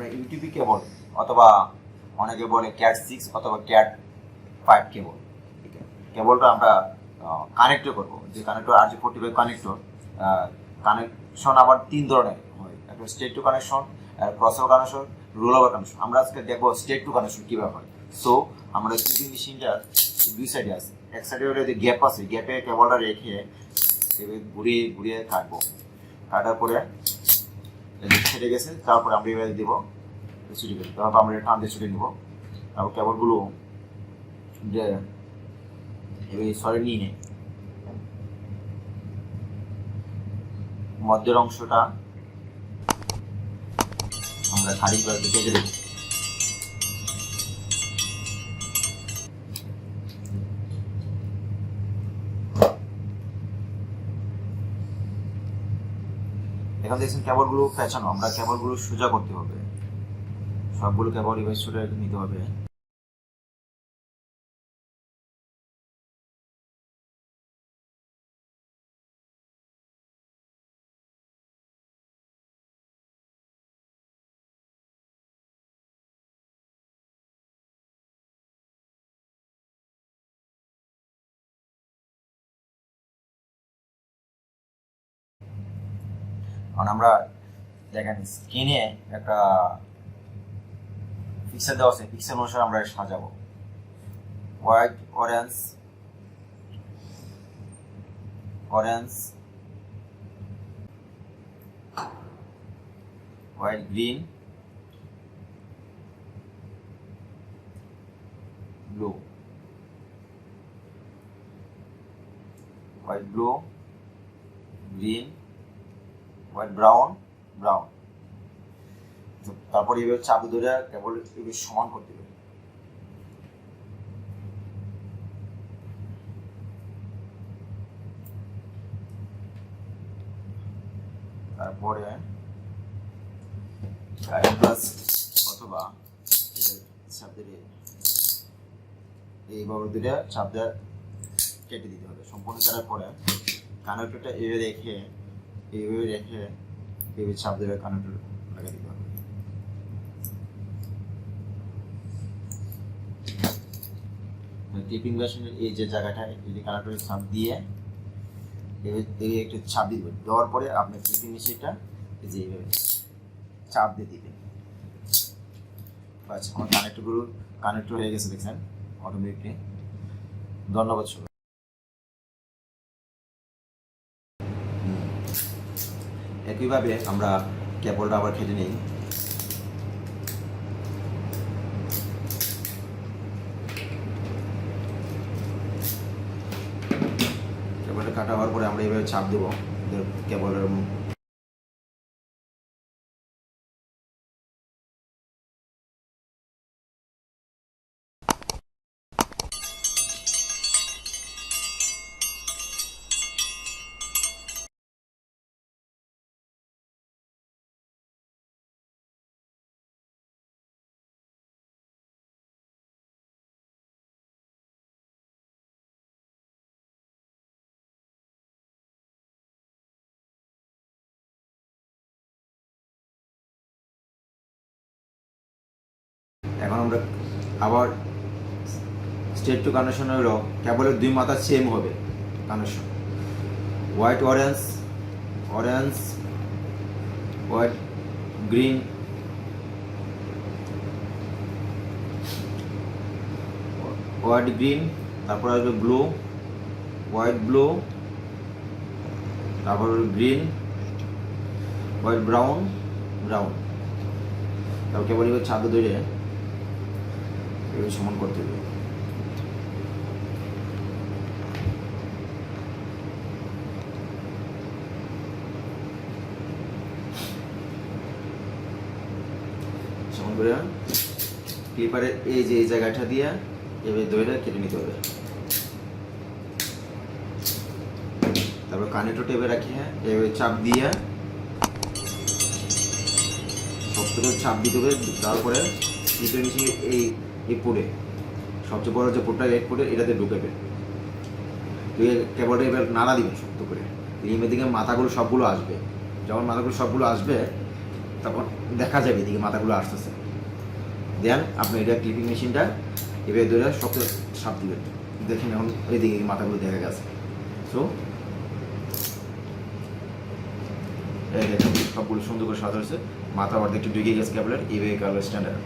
আমরা ইউটিপি কেবল অথবা অনেকে বলে ক্যাট 6 অথবা ক্যাট 5 কেবল, কেবলটা আমরা কানেক্টর করব। যে কানেক্টর RJ45 কানেক্টর, কানেকশন আবার 3 ধরনের হয়, একটা straight through connection, crossover connection, roll over connection. আমরা আজকে দেখবো স্টেট টু কানেকশন কীভাবে হয়। সো আমরা ক্রিপিং মেশিনটার দুই সাইডে আছে, এক সাইডে হলে যে গ্যাপ আছে, গ্যাপে কেবলটা রেখে ঘুরিয়ে ঘুরিয়ে কাটবো। কাটার পরে ছেড়ে গেছে, তারপরে আমরা এবারে দেবো ছুটি গেছে, তারপর আমরা টান দিয়ে ছুটে নেবো। তারপর কেবলগুলো যে এবারে সরে নিয়ে মধ্যের অংশটা আমরা খালি করে কেটে দেবো। এখন দেখছেন কেবলগুলো পেঁচানো, আমরা কেবলগুলো সোজা করতে হবে, সবগুলো কেবল এবার সোজা নিতে হবে। কারণ আমরা দেখেন স্ক্রিনে একটা পিক্সেল দেওয়া আছে, পিক্সেল অনুসারে আমরা সাজাবো। White, orange, white, green, blue, white, blue, green, white, brown. তারপর এইভাবে চাপ ধরে কেবল এগুলো সমান করতে হবে। তারপরে প্লাস অথবা চাপ দিয়ে এইভাবে দুটো চাপ দিয়ে কেটে দিতে হবে। সম্পূর্ণ করার পরে কানেক্টরটা এইভাবে রেখে এইভাবে চাপ দিয়ে কানেক্টর লাগিয়ে দিতে হবে। ক্লিপিং মেশিনের এই যে জায়গাটায় এই যে কানেক্টরের চাপ দিয়ে এই একটু চাপ দিয়ে দেবেন। দেওয়ার পরে আপনি ক্লিপিং মেশিনটা এই যে এইভাবে চাপ দিয়ে দিবেন। আচ্ছা, আমার কানেক্টর হয়ে গেছে দেখছেন অটোমেটিকলি। ধন্যবাদ সবাই। একইভাবে আমরা কেবলটা আবার কেটে নিই। কেবলটা কাটা হওয়ার পরে আমরা এইভাবে চাপ দেবো কেবলের। এখন আমরা আবার স্টেট টু কানেকশন হলো কেবলের দুই মাথা সেম হবে connection. White, orange, white, green, তারপর আসবে ব্লু, হোয়াইট, ব্লু, তারপর গ্রিন, হোয়াইট, ব্রাউন। তারপর কেবল এবার ছাদ ধরে এবার সমান করতে হবে। সমান করে ক্লিপারে এই যে এই জায়গাটা দিয়ে এবার দইটা কেটে নিতে হবে। তারপর কানেক্টর টেপে রাখি, এবার চাপ দিয়ে সবথেকে চাপ দিতে হবে। তারপরে ক্লিপের মেশিন এই পোর্টে সবচেয়ে বড় যে পোর্টটা এই পোর্টে এটাতে ঢুকাবে। কেবলটা এবার নাড়া দিবেন শক্ত করে। এর দিকে মাথাগুলো সবগুলো আসবে। যখন মাথাগুলো সবগুলো আসবে তখন দেখা যাবে এদিকে মাথাগুলো আসতেছে। দেন আপনি এটা ক্লিপিং মেশিনটা এভাবে ধরে শক্ত সাপ দিবেন, দেখেন এখন এইদিকে মাথাগুলো দেখা গেছে। সো এই দেখুন সবগুলো সুন্দর করে সাজা হয়েছে, মাথা অর্ধেক একটু ঢুকে গেছে কেবলের, এইভাবে কালার স্ট্যান্ডার্ড।